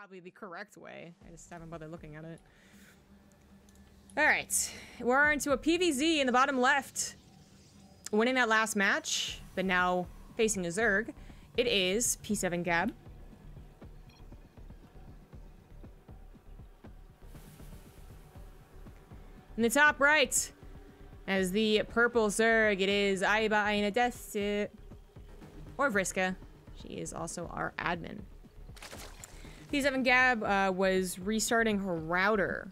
probably the correct way. I just haven't bothered looking at it. Alright, we're into a PVZ in the bottom left. Winning that last match, but now facing a Zerg. It is P7 Gab. In the top right, as the purple Zerg, it is Aiba Aina Death, or Vriska. She is also our admin. P7 Gab was restarting her router.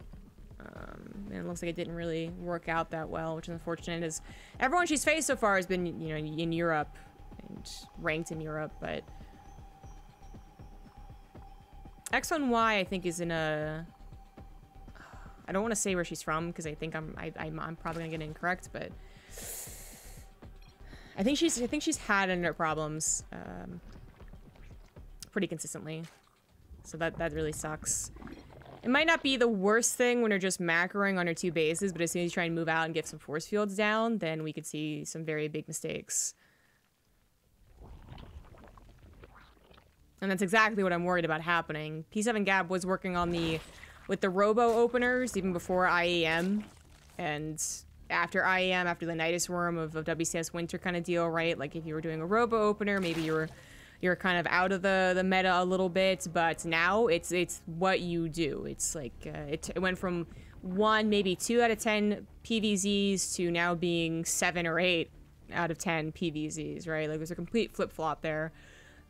And it looks like it didn't really work out that well, which is unfortunate, as everyone she's faced so far has been, you know, in Europe and ranked in Europe, but X1Y I think is in a, I don't want to say where she's from because I think I'm probably gonna get it incorrect, but I think she's had internet problems pretty consistently, so that really sucks. It might not be the worst thing when you're just macroing on your two bases, but as soon as you try and move out and get some force fields down, then we could see some very big mistakes. And that's exactly what I'm worried about happening. P7 Gab was working on with the robo openers even before IEM, and after IEM, after the Nidus Worm of WCS Winter kind of deal, right? Like if you were doing a robo opener, maybe you're kind of out of the meta a little bit, but now it's what you do. It's like it went from 1, maybe 2 out of 10 PVZs to now being 7 or 8 out of 10 PVZs, right? Like there's a complete flip-flop there,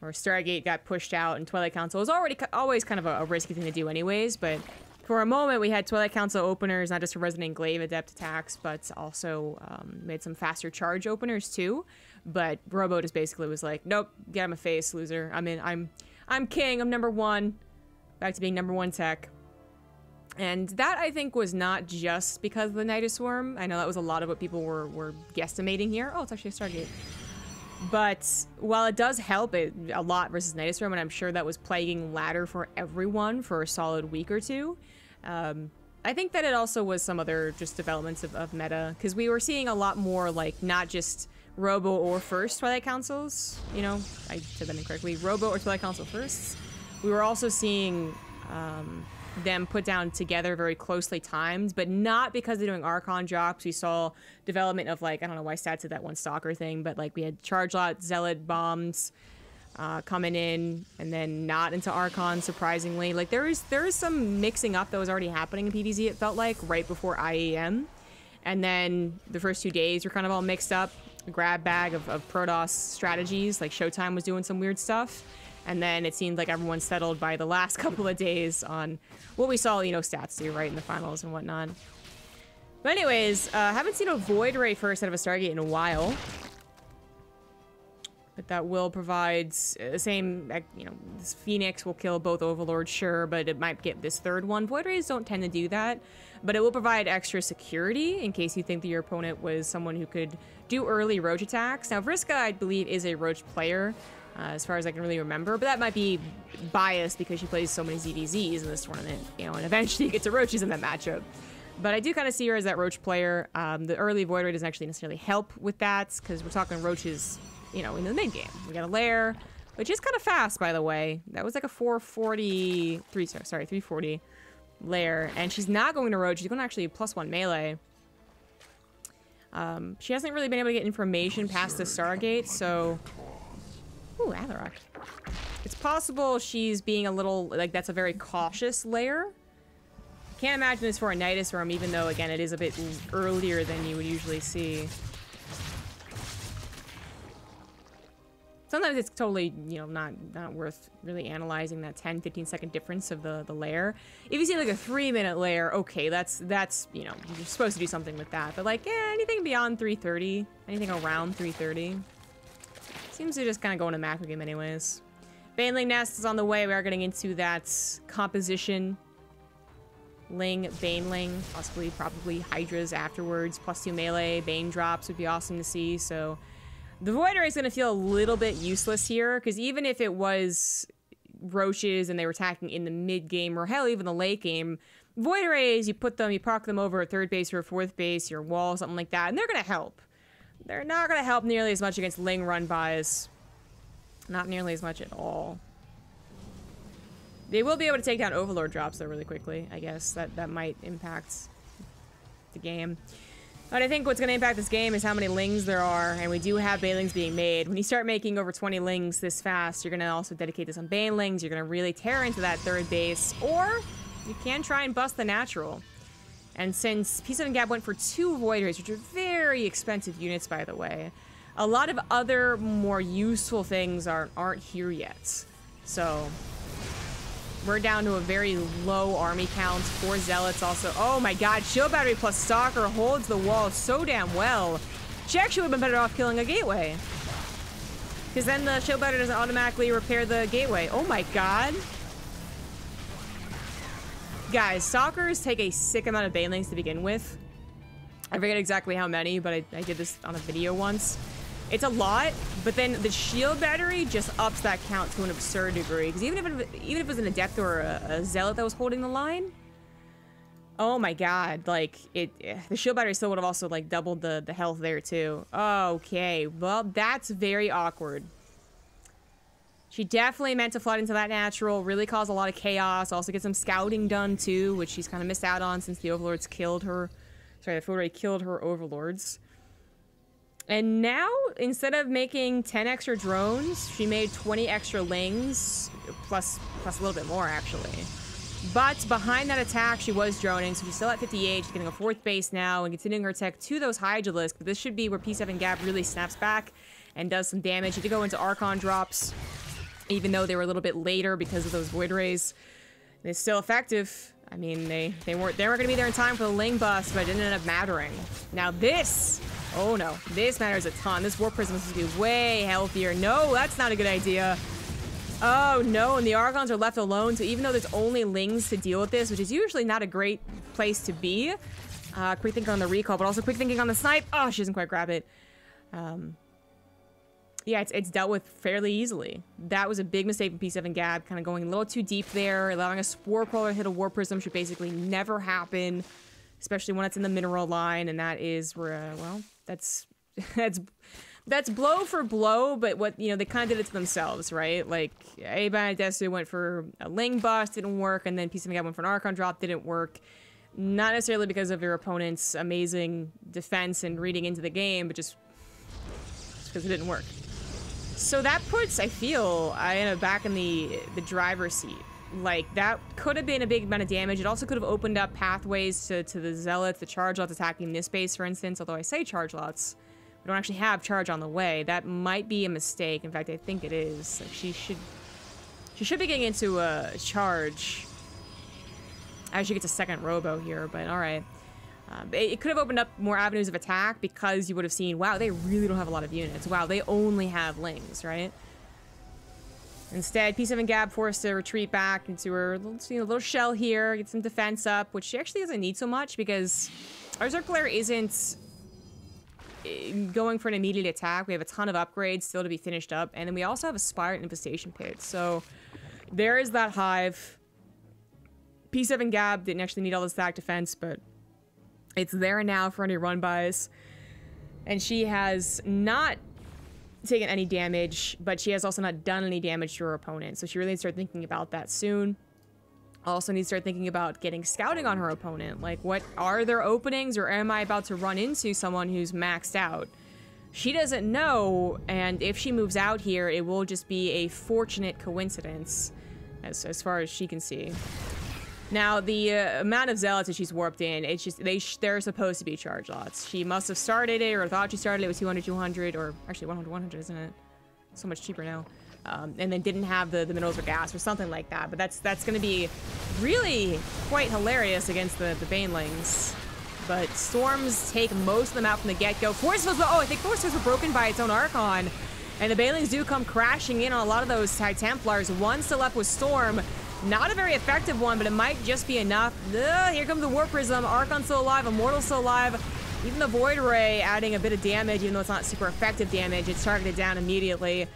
where Stargate got pushed out and Twilight Council was always kind of a risky thing to do anyways, but for a moment we had Twilight Council openers, not just for Resonant Glaive adept attacks, but also made some faster charge openers too. But Robo just basically was like, nope, get him a face, loser. I mean, I'm king, I'm #1. Back to being #1 tech. And that, I think, was not just because of the Nidus Worm. I know that was a lot of what people were guesstimating here. Oh, it's actually a Stargate. But while it does help it a lot versus Nidus Worm, and I'm sure that was plaguing ladder for everyone for a solid week or two, I think that it also was some other just developments of meta, because we were seeing a lot more, like, not just Robo or first Twilight Councils, you know, I said that incorrectly, Robo or Twilight Council firsts. We were also seeing them put down together very closely timed, but not because they're doing Archon drops. We saw development of, like, I don't know why Stats did that one Stalker thing, but like we had Charge Lot, Zealot bombs coming in, and then not into Archon, surprisingly. Like there is some mixing up that was already happening in PvZ, it felt like, right before IEM. And then the first 2 days were kind of all mixed up. A grab bag of Protoss strategies, like Showtime was doing some weird stuff. And then it seemed like everyone settled by the last couple of days on what we saw, you know, Stats do, right, in the finals and whatnot. But anyways, haven't seen a Void Ray first out of a Stargate in a while. But that will provide the same, you know, this Phoenix will kill both Overlords, sure, but it might get this third one. Void Rays don't tend to do that, but it will provide extra security in case you think that your opponent was someone who could do early Roach attacks. Now, Vriska, I believe, is a Roach player, as far as I can really remember, but that might be biased because she plays so many ZVZs in this tournament, you know, and eventually gets to Roaches in that matchup. But I do kind of see her as that Roach player. The early Void Ray doesn't actually necessarily help with that, because we're talking Roaches, you know, in the mid game. We got a lair, which is kind of fast, by the way. That was like a 340 lair, and she's not going to Roach. She's going to actually +1 melee. She hasn't really been able to get information past the Stargate, so... Ooh, Atherok. It's possible she's being a little, like, that's a very cautious lair. Can't imagine this for a Nidus Worm, even though, again, it is a bit earlier than you would usually see. Sometimes it's totally, you know, not worth really analyzing that 10-15 second difference of the lair. If you see like a 3-minute lair, okay, that's, you know, you're supposed to do something with that. But like, yeah, anything beyond 330, anything around 330, seems to just kind of go into macro game anyways. Baneling Nest is on the way. We are getting into that composition. Ling, Baneling, possibly, probably Hydras afterwards. +2 melee, Bane drops would be awesome to see, so... The Void Ray is going to feel a little bit useless here, because even if it was Roaches and they were attacking in the mid-game, or hell, even the late game, Void Rays, you put them, you park them over at 3rd base or 4th base, your wall, something like that, and they're going to help. They're not going to help nearly as much against Ling run-bys. Not nearly as much at all. They will be able to take down Overlord drops, though, really quickly, I guess. That might impact the game. But I think what's going to impact this game is how many lings there are, and we do have banelings being made. When you start making over 20 lings this fast, you're going to also dedicate this on banelings. You're going to really tear into that third base, or you can try and bust the natural. And since P7 Gab went for 2 Void Rays, which are very expensive units, by the way, a lot of other more useful things aren't here yet. So we're down to a very low army count. 4 Zealots also. Oh my god, Shield Battery plus Stalker holds the wall so damn well. She actually would have been better off killing a Gateway, because then the Shield Battery doesn't automatically repair the Gateway. Oh my god. Guys, Stalkers take a sick amount of banelings to begin with. I forget exactly how many, but I did this on a video once. It's a lot, but then the Shield Battery just ups that count to an absurd degree. Because even if it was an Adept or a Zealot that was holding the line, oh my god, like, the Shield Battery still would have also, like, doubled the health there, too. Okay, well, that's very awkward. She definitely meant to flood into that natural, really cause a lot of chaos, also get some scouting done, too, which she's kind of missed out on since the Overlords killed her. Sorry, the Food Ray killed her Overlords. And now, instead of making 10 extra drones, she made 20 extra lings, plus a little bit more, actually. But behind that attack, she was droning, so she's still at 58. She's getting a 4th base now and continuing her tech to those Hydralisks. But this should be where P7 Gab really snaps back and does some damage. She did go into Archon drops, even though they were a little bit later because of those Void Rays. They're still effective. I mean, they weren't going to be there in time for the Ling bust, but it didn't end up mattering. Now this... Oh no, this matters a ton. This Warp Prism is supposed to be way healthier. No, that's not a good idea. Oh no, and the Archons are left alone, so even though there's only Lings to deal with this, which is usually not a great place to be. Quick thinking on the recall, but also quick thinking on the snipe. Oh, she doesn't quite grab it. Yeah, it's dealt with fairly easily. That was a big mistake from P7 Gab, kind of going a little too deep there. Allowing a Spore Crawler to hit a Warp Prism should basically never happen, especially when it's in the mineral line, and that is where, well, that's blow for blow, but what, you know, they kind of did it to themselves, right? Like, A-Ban Desu went for a Ling bust, didn't work, and then P7 Gab went for an Archon drop, didn't work. Not necessarily because of your opponent's amazing defense and reading into the game, but just because it didn't work. So that puts, I feel, Aina back in the driver's seat. Like, that could have been a big amount of damage. It also could have opened up pathways to the Zealots, the Charge Lots attacking this base, for instance. Although I say Charge Lots, we don't actually have Charge on the way. That might be a mistake. In fact, I think it is. Like, she should be getting into a Charge. As she gets a second Robo here, but alright. It could have opened up more avenues of attack because you would have seen, wow, they really don't have a lot of units. Wow, they only have Lings, right? Instead, P7 Gab forced to retreat back into her little shell here, get some defense up, which she actually doesn't need so much because our Zerg player isn't going for an immediate attack. We have a ton of upgrades still to be finished up, and then we also have a Spire and Infestation Pit. So there is that hive. P7 Gab didn't actually need all this stack defense, but it's there now for any run-bys. And she has not taken any damage, but she has also not done any damage to her opponent, so she really needs to start thinking about that soon. Also needs to start thinking about getting scouting on her opponent. Like, what are there openings, or am I about to run into someone who's maxed out? She doesn't know, and if she moves out here, it will just be a fortunate coincidence, as far as she can see. Now, the amount of Zealots that she's warped in, it's just, they're supposed to be Charge Lots. She must have started it, or thought she started it with 200, 200, or actually 100, 100, isn't it? So much cheaper now. And then didn't have the minerals or gas, or something like that. But that's going to be really quite hilarious against the Banelings. But Storms take most of them out from the get-go. Force Fields, oh, I think Force Fields were broken by its own Archon. And the Banelings do come crashing in on a lot of those High Templars. One still left with Storm. Not a very effective one, but it might just be enough. Here comes the Warp Prism. Archon's still alive. Immortal's still alive. Even the Void Ray adding a bit of damage, even though it's not super effective damage. It's targeted down immediately.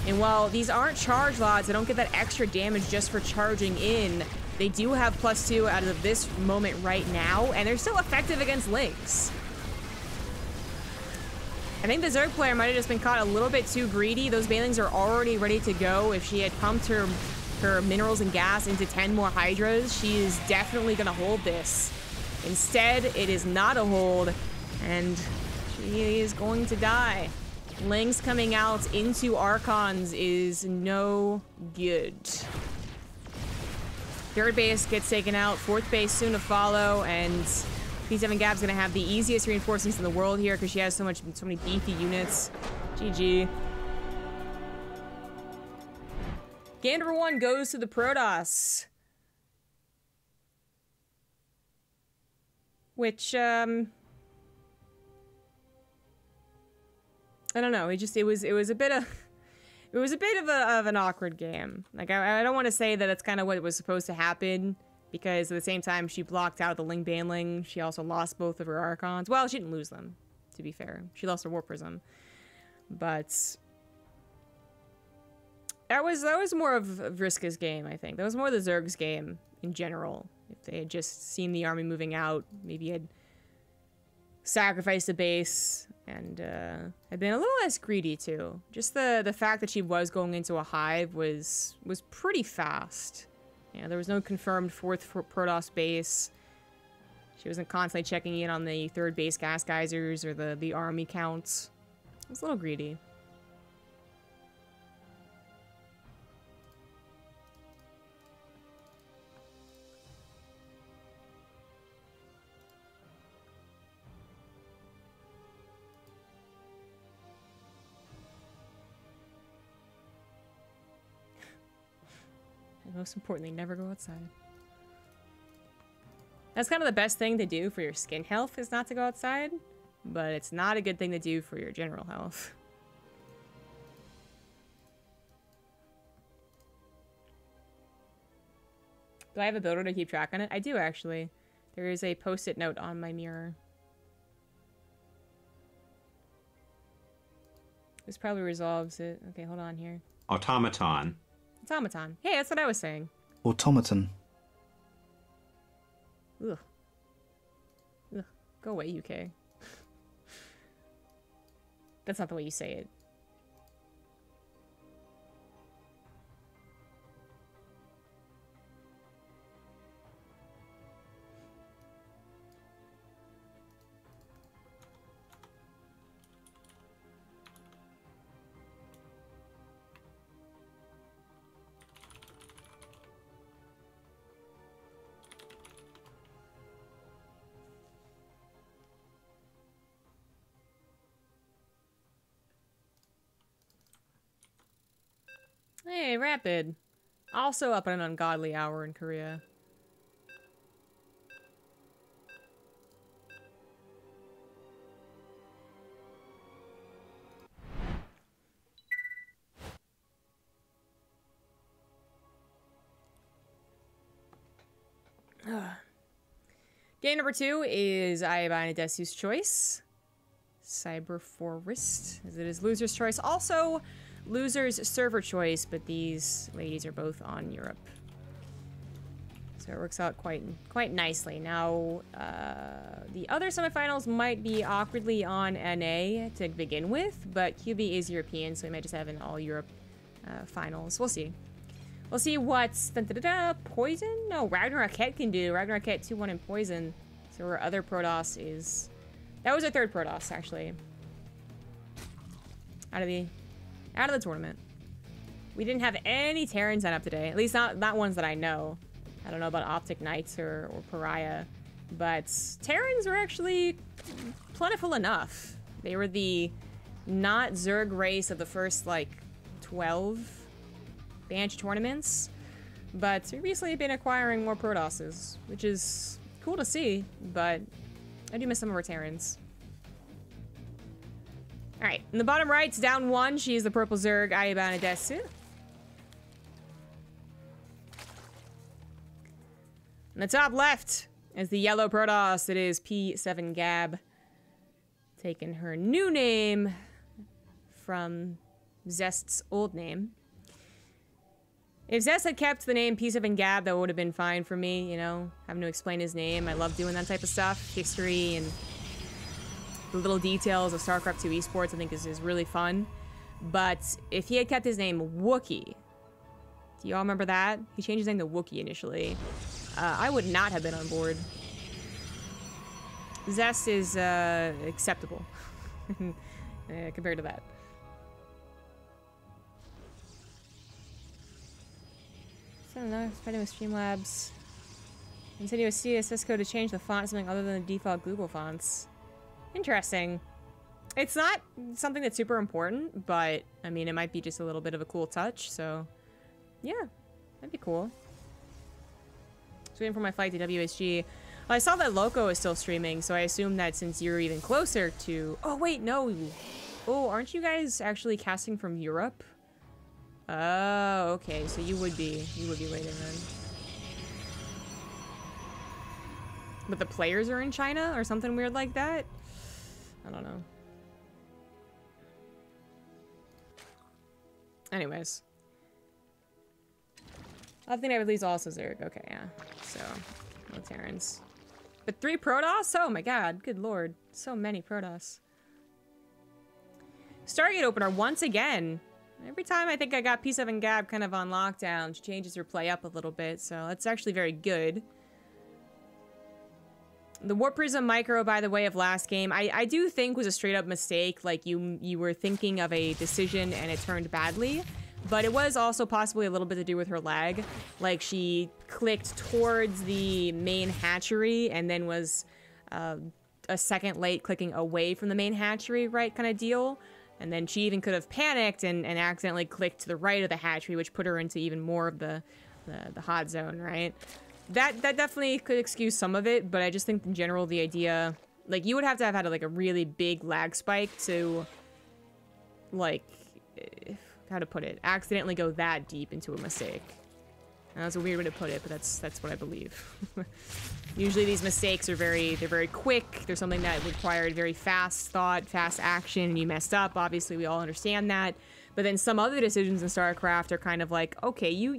And while these aren't Charge Lots, they don't get that extra damage just for charging in. They do have +2 out of this moment right now, and they're still effective against Lings. I think the Zerg player might have just been caught a little bit too greedy. Those Banelings are already ready to go. If she had pumped her her minerals and gas into 10 more Hydras, she is definitely gonna hold this. Instead, it is not a hold, and she is going to die. Lings coming out into Archons is no good. Third base gets taken out, fourth base soon to follow, and P7 Gab's gonna have the easiest reinforcements in the world here because she has so many beefy units. GG. Game number 1 goes to the Protoss. Which, I don't know. It was a bit of an awkward game. Like I don't want to say that it's kind of what was supposed to happen, because at the same time she blocked out the Ling Banling. She also lost both of her Archons. Well, she didn't lose them, to be fair. She lost her War Prism, but that was more of Vriska's game. I think that was more the Zerg's game in general. If they had just seen the army moving out, maybe had sacrificed the base and had been a little less greedy too. Just the fact that she was going into a hive was pretty fast. Yeah, there was no confirmed fourth Protoss base. She wasn't constantly checking in on the third base gas geysers or the army counts. It was a little greedy. Most importantly, never go outside. That's kind of the best thing to do for your skin health, is not to go outside, but it's not a good thing to do for your general health. Do I have a builder to keep track on it? I do, actually. There is a post-it note on my mirror. This probably resolves it. Okay, hold on here. Automaton. Automaton. Hey, that's what I was saying. Automaton. Ugh. Ugh. Go away, UK. That's not the way you say it. Hey, Rapid. Also up at an ungodly hour in Korea. Game number 2 is Ayabana Desu's choice. Cyber Forest, as it is loser's choice. Also, loser's server choice, but these ladies are both on Europe. So it works out quite nicely. Now, the other semifinals might be awkwardly on NA to begin with, but QB is European, so we might just have an all-Europe finals. We'll see. We'll see what Poison? No, Ragnarok can do. Ragnarok 2-1 in Poison. So our other Protoss is... That was our third Protoss, actually. Out of the tournament. We didn't have any Terrans set up today. At least not ones that I know. I don't know about Optic Knights or Pariah. But Terrans were actually plentiful enough. They were the not Zerg race of the first, like, 12 Banshee tournaments. But we recently have been acquiring more Protosses, which is cool to see, but I do miss some of our Terrans. Alright, in the bottom right, it's down 1. She is the purple Zerg, Ayabana Desu. In the top left is the yellow Protoss. It is P7 Gab. Taking her new name from Zest's old name. If Zest had kept the name P7 Gab, that would have been fine for me, you know? Having to explain his name. I love doing that type of stuff. History and the little details of StarCraft 2 esports, I think is really fun. But if he had kept his name Wookiee, Do y'all remember that? He changed his name to Wookiee initially. I would not have been on board. Zest is acceptable compared to that. So I don't know, fighting with Streamlabs. Continue a CSS code to change the font to something other than the default Google fonts. Interesting. It's not something that's super important, but I mean, it might be just a little bit of a cool touch, so yeah, that'd be cool. Just waiting for my flight to WSG. Well, I saw that Loco is still streaming, so I assume that since you're even closer to... Oh, wait, no. Oh, aren't you guys actually casting from Europe? Oh, okay, so you would be waiting then. But the players are in China or something weird like that? I don't know. Anyways. I think I would lose also Zerg. Okay, yeah. So, no Terrans. But 3 Protoss? Oh my god, good lord. So many Protoss. Stargate opener once again. Every time I think I got P7 Gab kind of on lockdown, she changes her play up a little bit, so that's actually very good. The Warp Prism micro, by the way, of last game, I do think was a straight up mistake. Like, you were thinking of a decision and it turned badly. But it was also possibly a little bit to do with her lag. Like, she clicked towards the main hatchery and then was a second late clicking away from the main hatchery, right, kind of deal. And then she even could have panicked and accidentally clicked to the right of the hatchery, which put her into even more of the hot zone, right? That definitely could excuse some of it, but I just think in general the idea, like, you would have to have had like a really big lag spike to, like, how to put it, accidentally go that deep into a mistake. And that's a weird way to put it, but that's what I believe. Usually these mistakes are they're very quick. They're something that required very fast thought, fast action, and you messed up. Obviously, we all understand that. But then some other decisions in StarCraft are kind of like, okay, you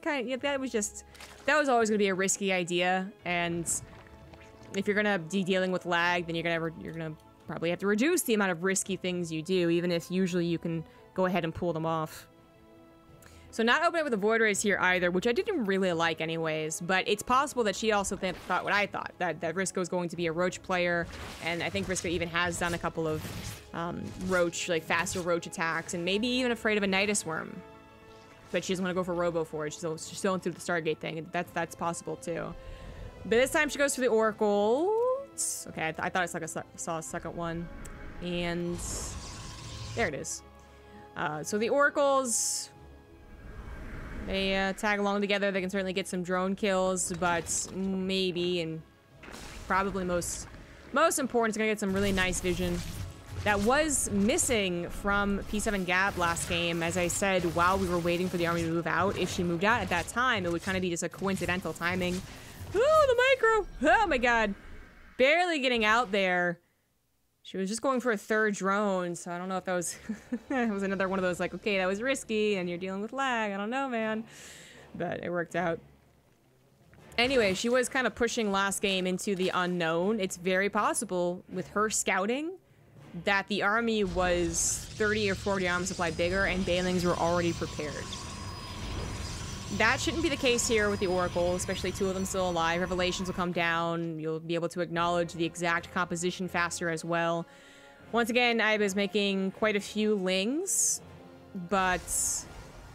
kind of, that was always gonna be a risky idea, and if you're gonna be dealing with lag, then you're gonna probably have to reduce the amount of risky things you do, even if usually you can go ahead and pull them off. So not opening with a Void Race here either, which I didn't really like anyways, but it's possible that she also thought what I thought, that Risco is going to be a Roach player, and I think Risco even has done a couple of Roach, like faster Roach attacks, and maybe even afraid of a Nidus Worm. But she doesn't want to go for Robo Forge, so she's still into the Stargate thing, and that's possible too. But this time she goes for the Oracle. Okay, I thought I saw a second one, and there it is. So the Oracles, they tag along together. They can certainly get some drone kills, but maybe, and probably most important, is gonna get some really nice vision. That was missing from P7 Gab last game. As I said, while we were waiting for the army to move out, if she moved out at that time, it would kind of be just a coincidental timing. Oh, the micro! Oh my god. Barely getting out there. She was just going for a third drone, so I don't know if that was it was another one of those, like, okay, that was risky and you're dealing with lag. I don't know, man. But it worked out. Anyway, she was kind of pushing last game into the unknown. It's very possible with her scouting that the army was 30 or 40 arms supply bigger and Bailings were already prepared. That shouldn't be the case here with the Oracle, especially 2 of them still alive. Revelations will come down. You'll be able to acknowledge the exact composition faster as well. Once again, I was making quite a few Lings, but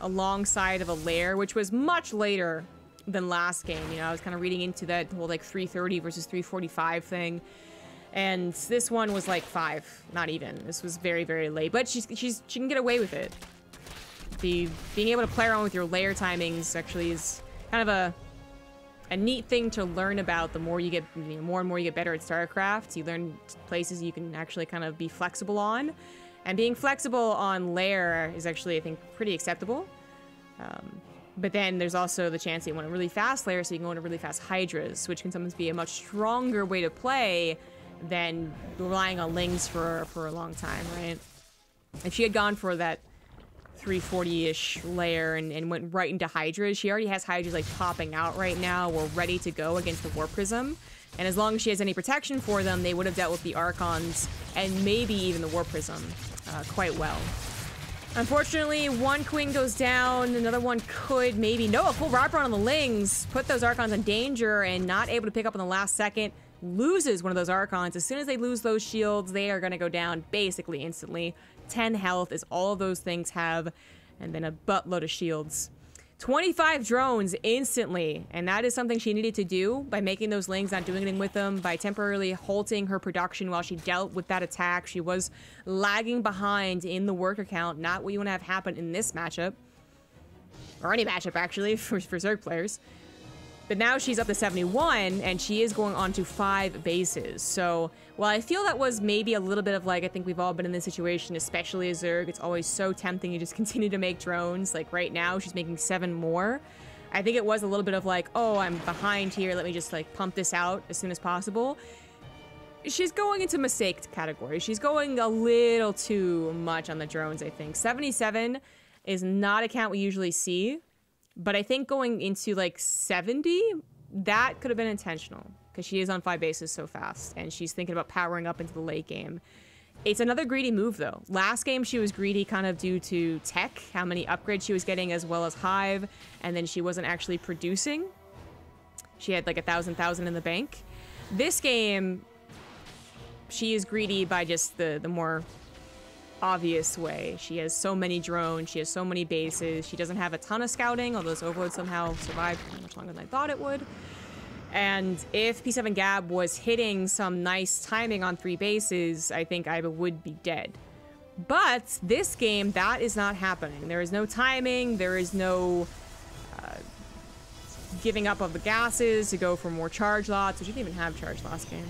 alongside of a lair, which was much later than last game. You know, I was kind of reading into that whole, like, 330 versus 345 thing. And this one was like 5, not even. This was very, very late, but she can get away with it. Being able to play around with your layer timings actually is kind of a neat thing to learn about. The more you get, more and more you get better at StarCraft, you learn places you can actually kind of be flexible on. And being flexible on layer is actually, I think, pretty acceptable. But then there's also the chance that you want a really fast layer, so you can go into really fast Hydras, which can sometimes be a much stronger way to play than relying on Lings for a long time, right? If she had gone for that 340-ish layer and went right into Hydras, she already has Hydras, like, popping out right now. We're ready to go against the Warp Prism. And as long as she has any protection for them, they would have dealt with the Archons and maybe even the Warp Prism quite well. Unfortunately, one queen goes down, another one could maybe... No, a full wraparound on the Lings, put those Archons in danger, and not able to pick up in the last second, loses one of those Archons. As soon as they lose those shields, they are going to go down basically instantly. 10 health is all of those things have, and then a buttload of shields. 25 drones instantly, and that is something she needed to do by making those Lings, not doing anything with them, by temporarily halting her production while she dealt with that attack. She was lagging behind in the worker count, not what you want to have happen in this matchup. Or any matchup, actually, for Zerg players. But now she's up to 71, and she is going on to 5 bases. So, while I feel that was maybe a little bit of like, I think we've all been in this situation, especially as Zerg, it's always so tempting to just continue to make drones. Like, right now, she's making 7 more. I think it was a little bit of like, oh, I'm behind here, let me just, like, pump this out as soon as possible. She's going into mistake category. She's going a little too much on the drones, I think. 77 is not a count we usually see. But I think going into, like, 70, that could have been intentional. Because she is on 5 bases so fast. And she's thinking about powering up into the late game. It's another greedy move, though. Last game, she was greedy kind of due to tech. How many upgrades she was getting, as well as Hive. And then she wasn't actually producing. She had, like, 1,000 in the bank. This game, she is greedy by just the more... obvious way. She has so many drones, she has so many bases, she doesn't have a ton of scouting, although this overload somehow survived much longer than I thought it would. And if P7 Gab was hitting some nice timing on 3 bases, I think Iba would be dead. But this game, that is not happening. There is no timing, there is no giving up of the gases to go for more charge lots, which we didn't even have charge last game.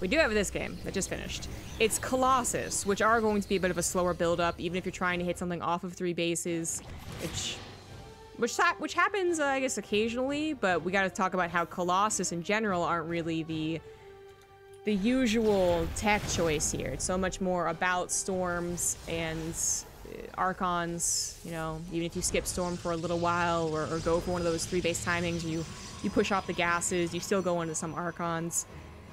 We do have this game that just finished. It's Colossus, which are going to be a bit of a slower build-up, even if you're trying to hit something off of 3 bases, which happens, I guess, occasionally. But we got to talk about how Colossus in general aren't really the usual tech choice here. It's so much more about storms and Archons. You know, even if you skip storm for a little while or go for one of those 3 base timings, you push off the gases, you still go into some Archons.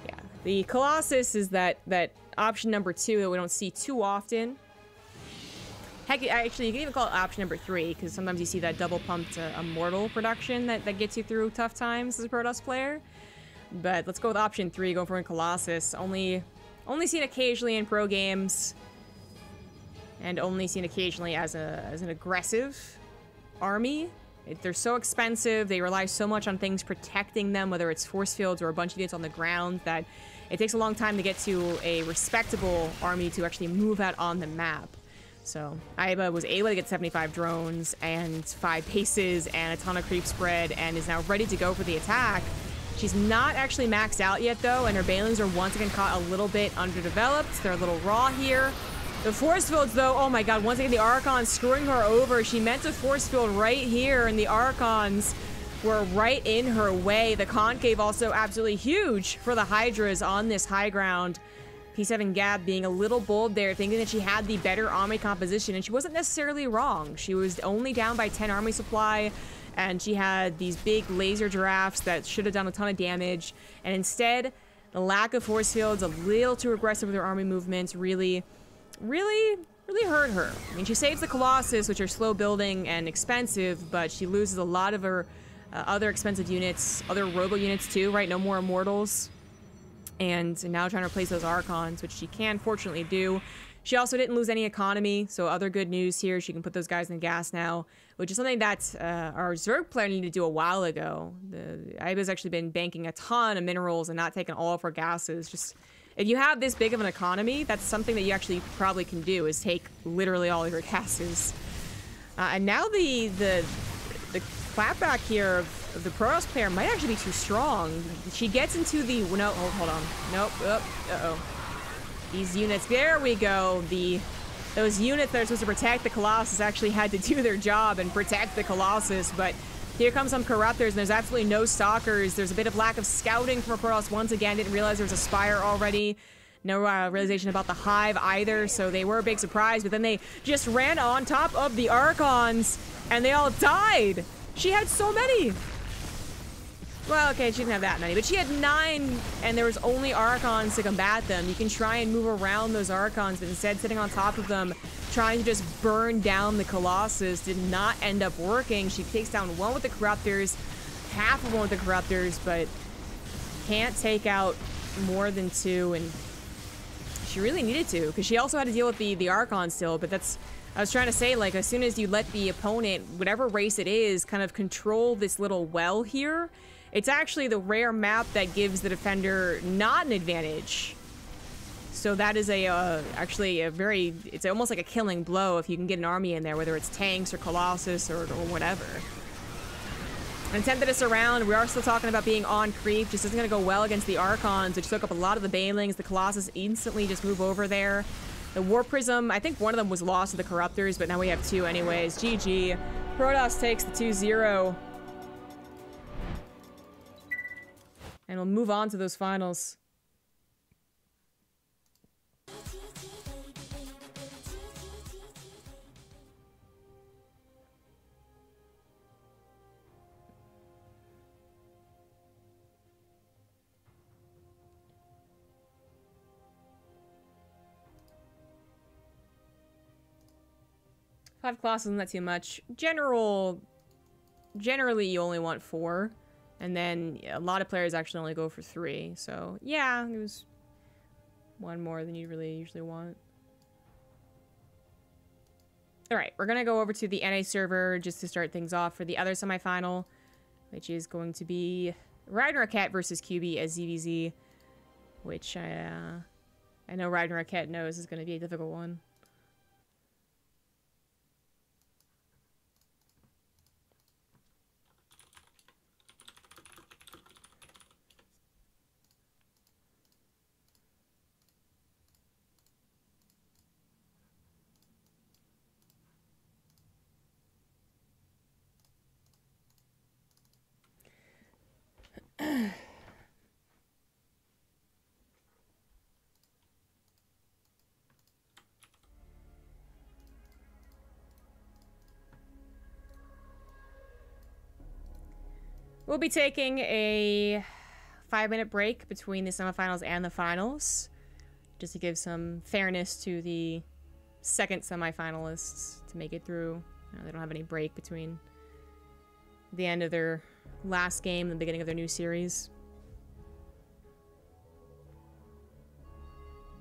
Yeah, the Colossus is that option number 2 that we don't see too often. Heck, actually, you can even call it option number 3, because sometimes you see that double-pumped Immortal production that gets you through tough times as a Protoss player. But let's go with option 3, going for a Colossus. Only seen occasionally in pro games, and only seen occasionally as an aggressive army. They're so expensive, they rely so much on things protecting them, whether it's force fields or a bunch of units on the ground, that it takes a long time to get to a respectable army to actually move out on the map. So, Iba was able to get 75 drones and 5 bases and a ton of creep spread and is now ready to go for the attack. She's not actually maxed out yet, though, and her Balins are once again caught a little bit underdeveloped. They're a little raw here. The force fields, though, oh my god, once again the Archons screwing her over. She meant to force field right here, and the Archons were right in her way. The concave also absolutely huge for the Hydras on this high ground. P7 Gab being a little bold there, thinking that she had the better army composition, and she wasn't necessarily wrong. She was only down by 10 army supply, and she had these big laser giraffes that should have done a ton of damage, and instead, the lack of force fields, a little too aggressive with her army movements, really hurt her. I mean, she saves the Colossus, which are slow building and expensive, but she loses a lot of her other expensive units, other robo units too, right? No more Immortals. And now trying to replace those Archons, which she can fortunately do. She also didn't lose any economy, so other good news here. She can put those guys in gas now, which is something that our Zerg player needed to do a while ago. Iba's actually been banking a ton of minerals and not taking all of her gases. Just, if you have this big of an economy, that's something that you actually probably can do, is take literally all of your gases. And now the clapback here of the Protoss player might actually be too strong. She gets into the... No, oh, hold on. Nope. Uh-oh. These units... There we go. Those units that are supposed to protect the Colossus actually had to do their job and protect the Colossus, but here comes some Corruptors, and there's absolutely no Stalkers. There's a bit of lack of scouting from a Protoss once again. Didn't realize there was a Spire already. No realization about the Hive either, so they were a big surprise, but then they just ran on top of the Archons, and they all died! She had so many! Well, okay, she didn't have that many, but she had 9, and there was only Archons to combat them. You can try and move around those Archons, but instead sitting on top of them, trying to just burn down the Colossus did not end up working. She takes down 1 with the Corruptors, half of 1 with the Corruptors, but can't take out more than 2, and she really needed to, because she also had to deal with the Archon still, but that's... I was trying to say, like, as soon as you let the opponent, whatever race it is, kind of control this little well here, it's actually the rare map that gives the defender not an advantage. So that is actually a very, it's almost like a killing blow if you can get an army in there, whether it's tanks or Colossus or whatever. And 10th of this around, we are still talking about being on creep. Just isn't going to go well against the Archons, which took up a lot of the Banelings. The Colossus instantly just move over there. The War Prism, I think one of them was lost to the Corruptors, but now we have 2 anyways. GG. Protoss takes the 2-0. And we'll move on to those finals. Five classes isn't that too much. Generally you only want 4. And then a lot of players actually only go for 3. So yeah, it was 1 more than you really usually want. Alright, we're gonna go over to the NA server just to start things off for the other semifinal, which is going to be Ragnarok versus QB as ZVZ, which I know Ragnarok knows is gonna be a difficult one. We'll be taking a 5-minute break between the semifinals and the finals, just to give some fairness to the second semifinalists to make it through. They don't have any break between the end of their last game and the beginning of their new series.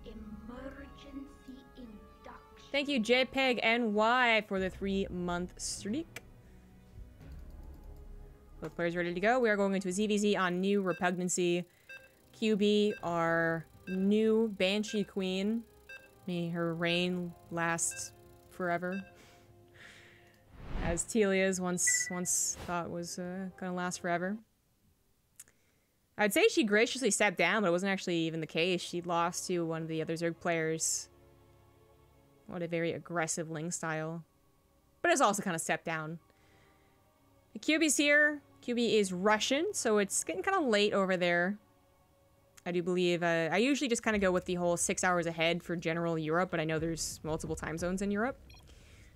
Emergency induction. Thank you, JPEG NY, for the 3-month streak. Both players ready to go. We are going into a ZVZ on new Repugnancy. QB, our new Banshee Queen. May her reign last forever. As Telia's once thought was gonna last forever. I'd say she graciously stepped down, but it wasn't actually even the case. She lost to one of the other Zerg players. What a very aggressive Ling style. But it's also kind of stepped down. The QB's here. QB is Russian, so it's getting kind of late over there. I do believe, I usually just kind of go with the whole 6 hours ahead for general Europe, but I know there's multiple time zones in Europe.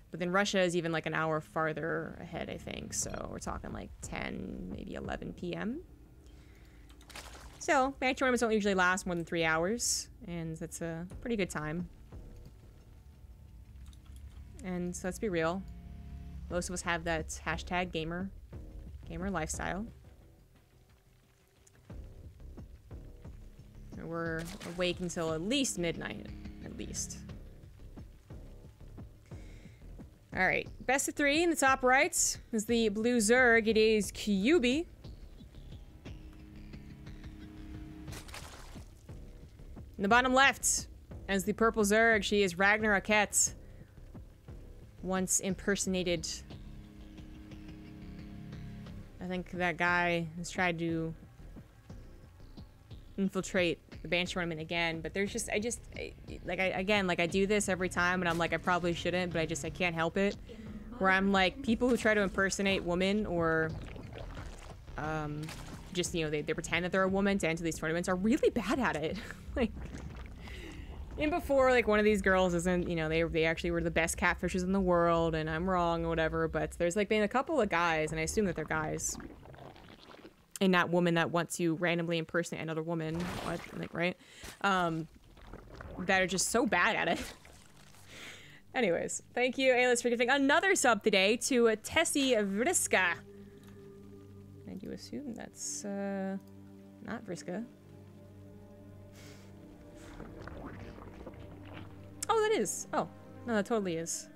But then Russia is even like an hour farther ahead, I think. So we're talking like 10, maybe 11 p.m. So match tournaments don't usually last more than 3 hours, and that's a pretty good time. And so let's be real. Most of us have that hashtag gamer lifestyle. And we're awake until at least midnight, at least. All right, best of 3 in the top right is the blue Zerg. It is QB. In the bottom left, as the purple Zerg, she is Ragnarok, once impersonated. I think that guy has tried to infiltrate the Banshee tournament again, but there's just, I do this every time, and I'm like, I probably shouldn't, but I can't help it. Where I'm like, people who try to impersonate women, or, just, you know, they pretend that they're a woman to enter these tournaments, are really bad at it. Like, and before, like, one of these girls isn't, you know, they actually were the best catfishers in the world, and I'm wrong or whatever, but there's, like, been a couple of guys, and I assume that they're guys, and not woman that wants to randomly impersonate another woman, what, like, right? That are just so bad at it. Anyways, thank you, Aylis, for giving another sub today to Tessie Vriska. I do assume that's, not Vriska. Oh, that is. Oh, no, that totally is.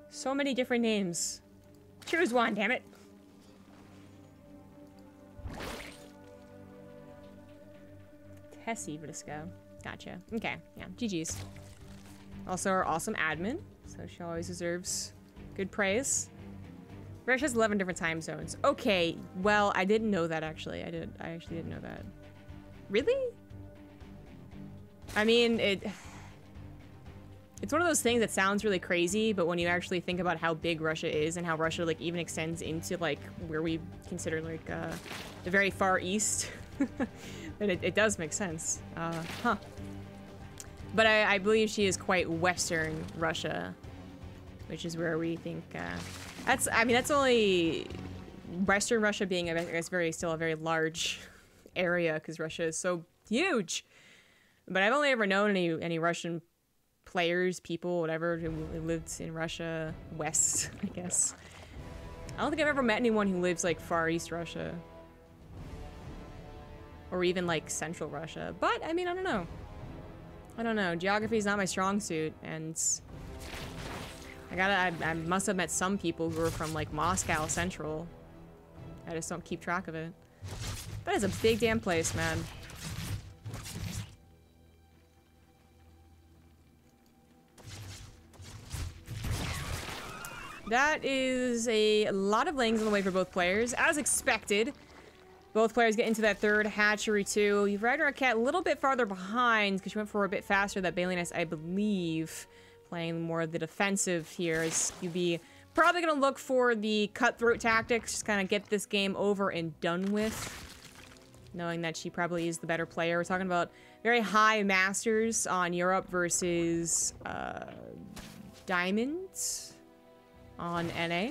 So many different names. Choose one, damn it. Tessie Vriska. Gotcha. Okay, yeah, GG's. Also our awesome admin, so she always deserves good praise. Russia has 11 different time zones. Okay, well, I didn't know that actually. I actually didn't know that. Really? I mean, it's one of those things that sounds really crazy, but when you actually think about how big Russia is and how Russia like even extends into like where we consider like the very far east, then it does make sense. Huh. But I believe she is quite Western Russia, which is where we think, that's only Western Russia being, I guess, still a very large area, because Russia is so huge. But I've only ever known any Russian players, people, whatever, who lived in Russia West, I guess. I don't think I've ever met anyone who lives, like, Far East Russia. Or even, like, Central Russia. But, I mean, I don't know. I don't know. Geography is not my strong suit, and I must have met some people who are from like Moscow Central. I just don't keep track of it. That is a big damn place, man. That is a lot of lings on the way for both players, as expected. Both players get into that third hatchery, too. You've ridden our cat a little bit farther behind because she went for a bit faster. That Baliness, I believe, playing more of the defensive here. As QB probably going to look for the cutthroat tactics, just kind of get this game over and done with, knowing that she probably is the better player. We're talking about very high masters on Europe versus diamonds on NA.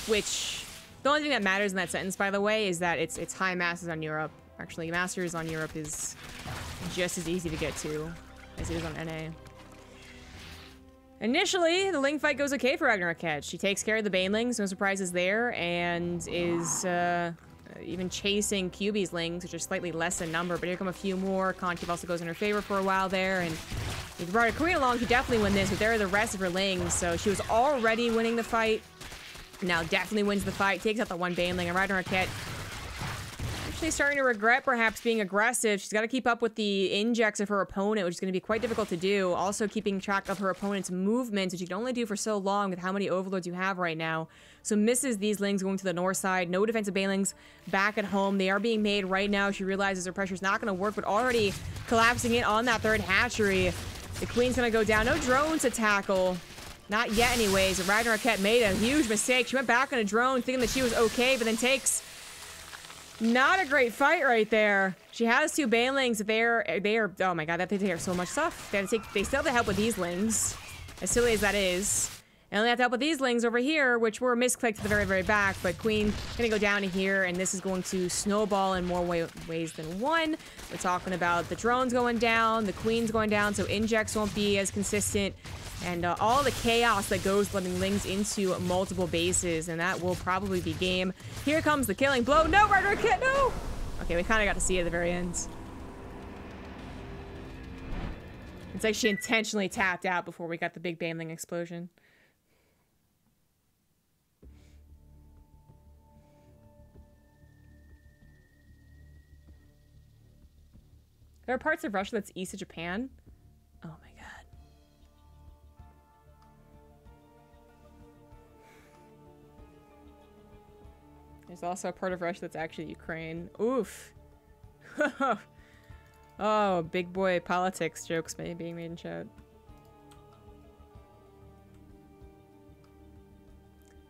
Which... the only thing that matters in that sentence, by the way, is that it's high masters on Europe. Actually, masters on Europe is just as easy to get to as it is on NA. Initially, the Ling fight goes okay for Ragnarok Cat. She takes care of the Banelings, no surprises there, and is even chasing QB's Lings, which are slightly less in number, but here come a few more. Concave also goes in her favor for a while there, and with brought her Queen along, she definitely win this, but there are the rest of her Lings, so she was already winning the fight. Now definitely wins the fight, takes out the one Baneling, and Ragnarok Cat actually starting to regret perhaps being aggressive. She's got to keep up with the injects of her opponent, which is going to be quite difficult to do. Also keeping track of her opponent's movements, which you can only do for so long with how many overlords you have right now. So misses these Lings going to the north side. No defensive Banelings back at home. They are being made right now. She realizes her pressure's not going to work, but already collapsing in on that third hatchery. The Queen's going to go down. No drones to tackle. Not yet anyways. Ragnarok Cat made a huge mistake. She went back on a drone thinking that she was okay, but then takes not a great fight right there. She has two Banelings. They are, oh my god, they take care of so much stuff. They still have to help with these Lings, as silly as that is. And they have to help with these Lings over here, which were misclicked to the very, very back, but Queen gonna go down to here, and this is going to snowball in more ways than one. We're talking about the drones going down, the Queen's going down, so injects won't be as consistent. And all the chaos that goes letting Lings into multiple bases, and that will probably be game. Here comes the killing blow. No, Ragnarok Cat, no! Okay, we kind of got to see it at the very end. It's like she intentionally tapped out before we got the big Baneling explosion. There are parts of Russia that's east of Japan. Oh my god. There's also a part of Russia that's actually Ukraine. Oof. Oh, big boy politics jokes being made in chat.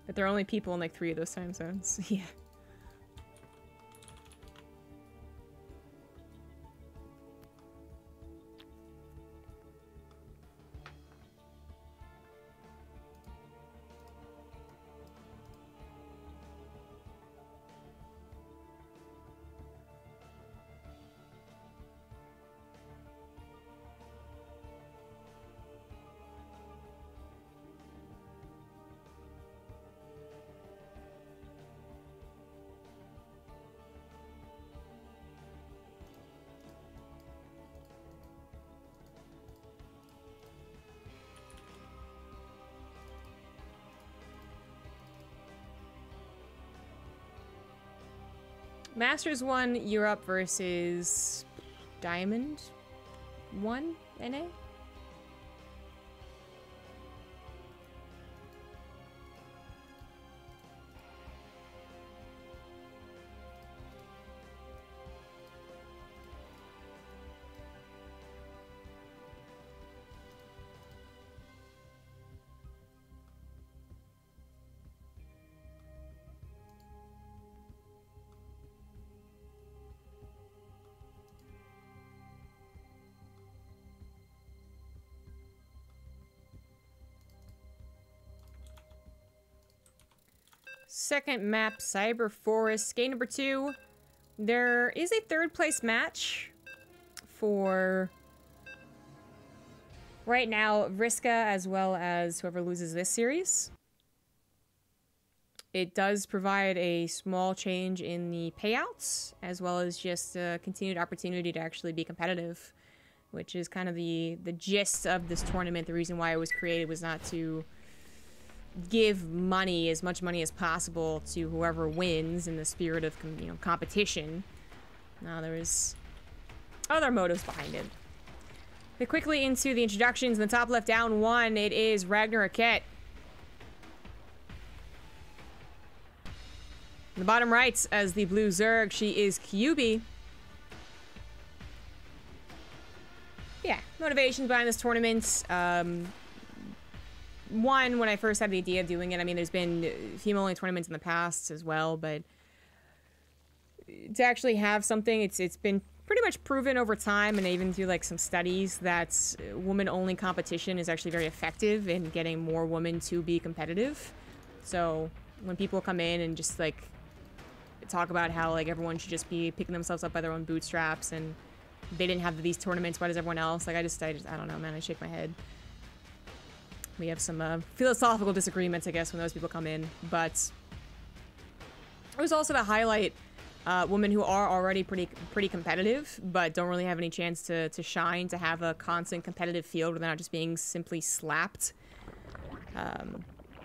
But there are only people in like 3 of those time zones. Yeah. Masters 1, Europe versus Diamond 1, NA? Second map, Cyber Forest. Game number 2. There is a third place match for right now Vriska as well as whoever loses this series. It does provide a small change in the payouts as well as just a continued opportunity to actually be competitive, which is kind of the gist of this tournament. The reason why it was created was not to give money, as much money as possible, to whoever wins in the spirit of competition. Now there's other motives behind it. But quickly into the introductions. In the top left, down 1, it is Ragnarok. In the bottom right, as the blue Zerg, she is QB. Yeah, motivations behind this tournament. One, when I first had the idea of doing it, I mean, there's been female-only tournaments in the past as well, but to actually have something, it's been pretty much proven over time, and even through like some studies, that woman-only competition is actually very effective in getting more women to be competitive. So when people come in and just like talk about how like everyone should just be picking themselves up by their own bootstraps and they didn't have these tournaments, why does everyone else? Like I don't know, man, I shake my head. We have some philosophical disagreements, I guess, when those people come in. But it was also to highlight women who are already pretty competitive, but don't really have any chance to shine, to have a constant competitive field where they're not just being simply slapped.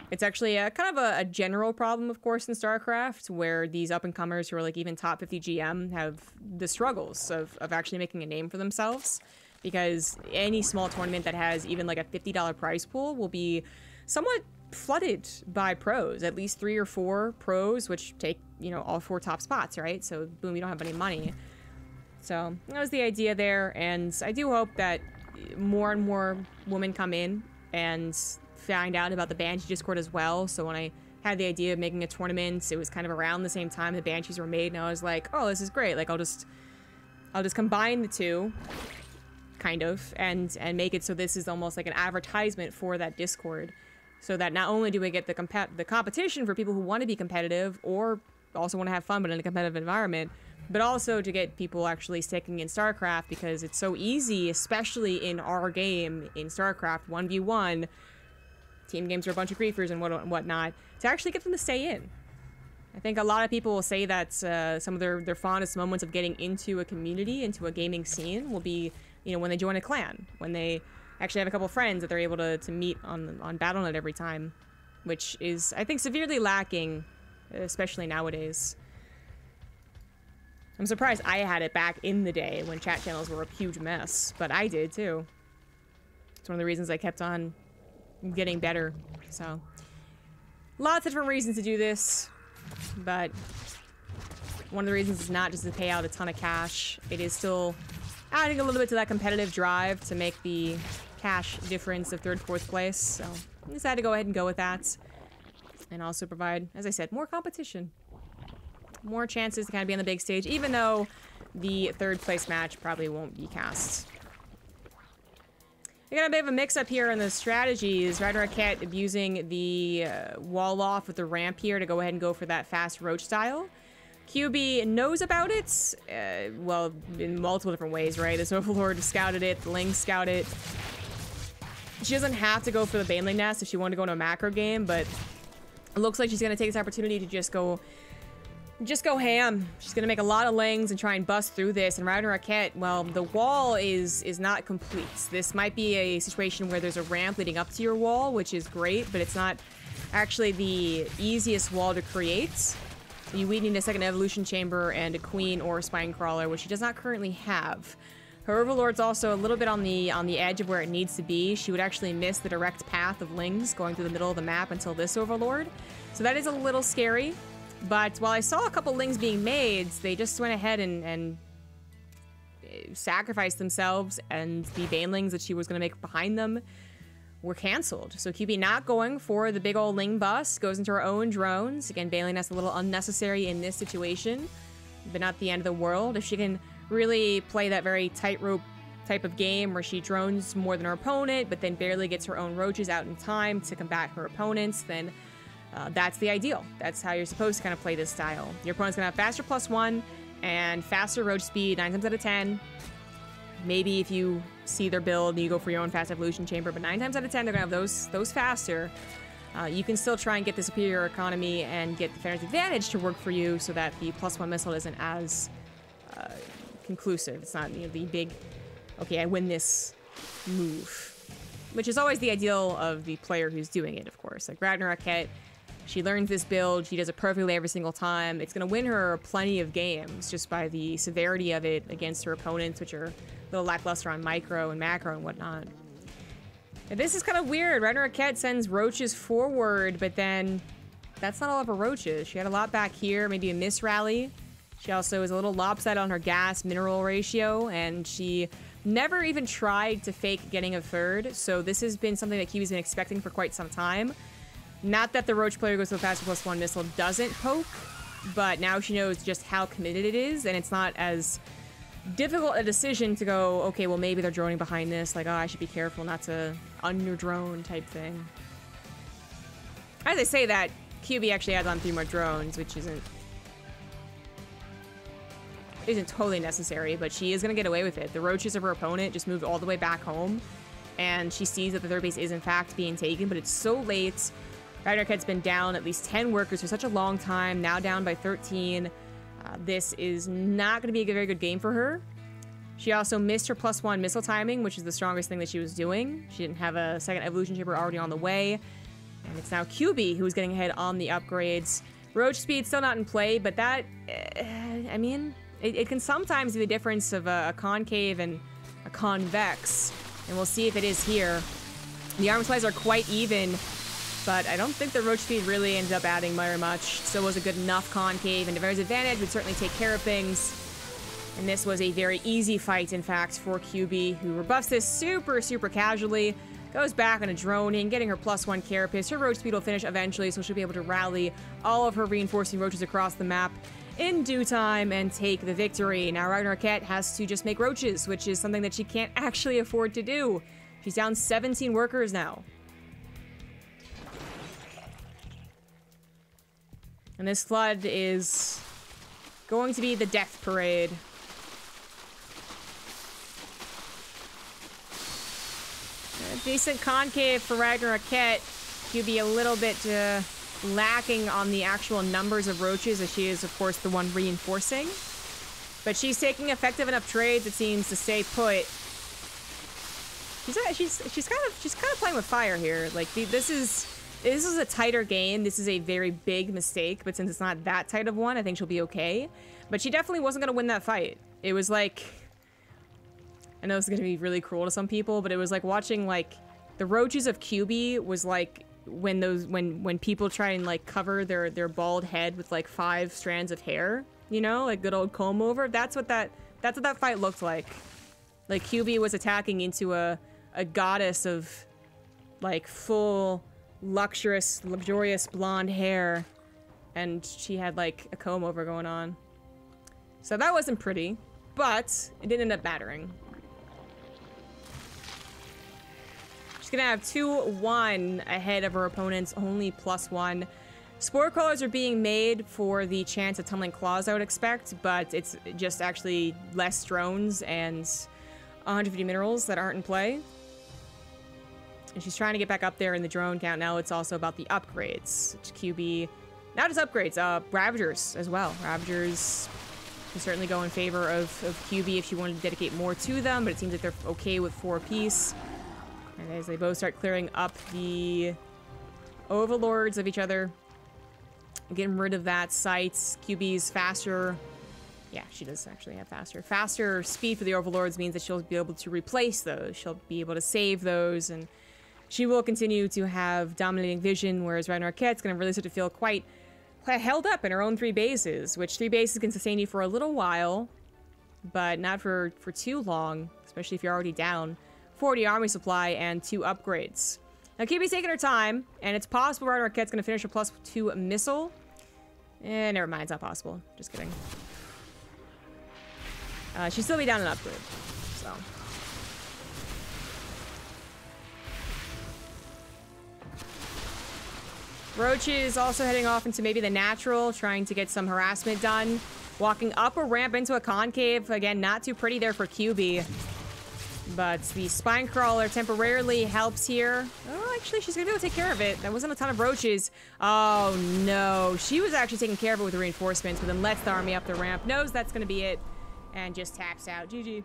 It's actually kind of a general problem, of course, in StarCraft, where these up-and-comers who are like even top 50 GM have the struggles of actually making a name for themselves. Because any small tournament that has even like a $50 prize pool will be somewhat flooded by pros. At least 3 or 4 pros, which take, all 4 top spots, right? So boom, you don't have any money. So that was the idea there, and I do hope that more and more women come in and find out about the Banshee Discord as well. So when I had the idea of making a tournament, it was kind of around the same time the Banshees were made, and I was like, oh, this is great. Like I'll just combine the two, kind of, and make it so this is almost like an advertisement for that Discord, so that not only do we get the competition for people who want to be competitive or also want to have fun but in a competitive environment, but also to get people actually sticking in StarCraft, because it's so easy, especially in our game, in StarCraft 1v1, team games are a bunch of griefers and whatnot, to actually get them to stay in. I think a lot of people will say that some of their fondest moments of getting into a community, into a gaming scene, will be when they join a clan, when they actually have a couple friends that they're able to meet on Battle.net every time, which is, I think, severely lacking, especially nowadays. I'm surprised I had it back in the day when chat channels were a huge mess, but I did too. It's one of the reasons I kept on getting better. So, lots of different reasons to do this, but one of the reasons is not just to pay out a ton of cash. It is still adding a little bit to that competitive drive to make the cash difference of 3rd, 4th place. So I decided to go ahead and go with that. And also provide, as I said, more competition. More chances to kind of be on the big stage, even though the 3rd place match probably won't be cast. We got a bit of a mix-up here in the strategies. Ragnarok abusing the wall off with the ramp here to go ahead and go for that fast roach style. QB knows about it, well, in multiple different ways, right? The Overlord scouted it, the Ling scouted it. She doesn't have to go for the Baneling Nest if she wanted to go into a macro game, but it looks like she's going to take this opportunity to just go ham. She's going to make a lot of Lings and try and bust through this. And Ragnarok, well, the wall is not complete. This might be a situation where there's a ramp leading up to your wall, which is great, but it's not actually the easiest wall to create. You would need a second evolution chamber and a queen or a spine crawler, which she does not currently have. Her overlord's also a little bit on the edge of where it needs to be. She would actually miss the direct path of lings going through the middle of the map until this overlord. So that is a little scary. But while I saw a couple lings being made, they just went ahead and sacrificed themselves, and the banelings that she was going to make behind them were canceled. So QB not going for the big old ling bus, goes into her own drones. Again, bailing us a little unnecessary in this situation, but not the end of the world. If she can really play that very tightrope type of game where she drones more than her opponent, but then barely gets her own roaches out in time to combat her opponents, then that's the ideal. That's how you're supposed to kind of play this style. Your opponent's gonna have faster +1 and faster roach speed 9 times out of 10. Maybe if you see their build, you go for your own fast evolution chamber, but 9 times out of 10, they're gonna have those faster. You can still try and get the superior economy and get Defender's Advantage to work for you so that the +1 missile isn't as conclusive. It's not, you know, the big, okay, I win this move, which is always the ideal of the player who's doing it, of course. Like Ragnarok, she learns this build, she does it perfectly every single time. It's gonna win her plenty of games just by the severity of it against her opponents, which are a little lackluster on micro and macro and whatnot. And this is kind of weird. Ragnarok sends roaches forward, but then that's not all of her roaches. She had a lot back here, maybe a miss rally. She also is a little lopsided on her gas mineral ratio, and she never even tried to fake getting a third. So this has been something that Kiwi's been expecting for quite some time. Not that the roach player goes to the faster +1 missile doesn't poke, but now she knows just how committed it is, and it's not as difficult a decision to go, okay, well, maybe they're droning behind this. Like, oh, I should be careful not to under-drone type thing. As I say that, QB actually adds on 3 more drones, which isn't totally necessary, but she is going to get away with it. The roaches of her opponent just moved all the way back home, and she sees that the third base is, in fact, being taken, but it's so late. Ragnarok's been down at least 10 workers for such a long time, now down by 13. This is not going to be a very good game for her. She also missed her +1 missile timing, which is the strongest thing that she was doing. She didn't have a second evolution chamber already on the way. And it's now QB who's getting ahead on the upgrades. Roach speed still not in play, but that, I mean, it can sometimes be the difference of a concave and a convex. And we'll see if it is here. The arm supplies are quite even, but I don't think the roach speed really ended up adding very much. Still was a good enough concave, and Defender's Advantage would certainly take care of things. And this was a very easy fight, in fact, for QB, who rebuffs this super, super casually. Goes back on a droning, getting her +1 carapace. Her roach speed will finish eventually, so she'll be able to rally all of her reinforcing roaches across the map in due time and take the victory. Now Ragnarok has to just make roaches, which is something that she can't actually afford to do. She's down 17 workers now. And this flood is going to be the death parade. A decent concave for Ragnarok. She'll be a little bit lacking on the actual numbers of roaches, as she is, of course, the one reinforcing. But she's taking effective enough trades, it seems, to stay put. She's kind of playing with fire here. Like, this is a tighter game. This is a very big mistake, but since it's not that tight of one, I think she'll be okay. But she definitely wasn't gonna win that fight. It was like, I know this is gonna be really cruel to some people, but it was like watching like the roaches of QB was like when people try and like cover their bald head with like 5 strands of hair, you know, like good old comb over. That's what that fight looked like. Like QB was attacking into a goddess of like full luxurious blonde hair, and she had like a comb over going on. So that wasn't pretty, but it didn't end up mattering. She's gonna have 2-1 ahead of her opponent's only +1. Spore crawlers are being made for the chance of tunneling claws, I would expect, but it's just actually less drones and 150 minerals that aren't in play. And she's trying to get back up there in the drone count. Now it's also about the upgrades. Which QB, not just upgrades, Ravagers as well. Ravagers can certainly go in favor of QB if she wanted to dedicate more to them, but it seems like they're okay with 4 apiece. And as they both start clearing up the overlords of each other, Getting rid of that sight. QB's faster. Yeah, she does actually have faster. Faster speed for the Overlords means that she'll be able to replace those. She'll be able to save those, and she will continue to have dominating vision, whereas Red Marquette's going to really start to feel quite held up in her own 3 bases, which 3 bases can sustain you for a little while, but not for too long, especially if you're already down. 40 army supply and 2 upgrades. Now, QB's taking her time, and it's possible Red Marquette's going to finish a +2 missile. Never mind, it's not possible. Just kidding. She'd still be down an upgrade, so. Roach is also heading off into maybe the natural, trying to get some harassment done. Walking up a ramp into a concave. Again, not too pretty there for QB. But the spine crawler temporarily helps here. Oh, actually, she's gonna be able to take care of it. That wasn't a ton of roaches. Oh, no. She was actually taking care of it with the reinforcements, but then lets the army up the ramp. Knows that's gonna be it. And just taps out. GG.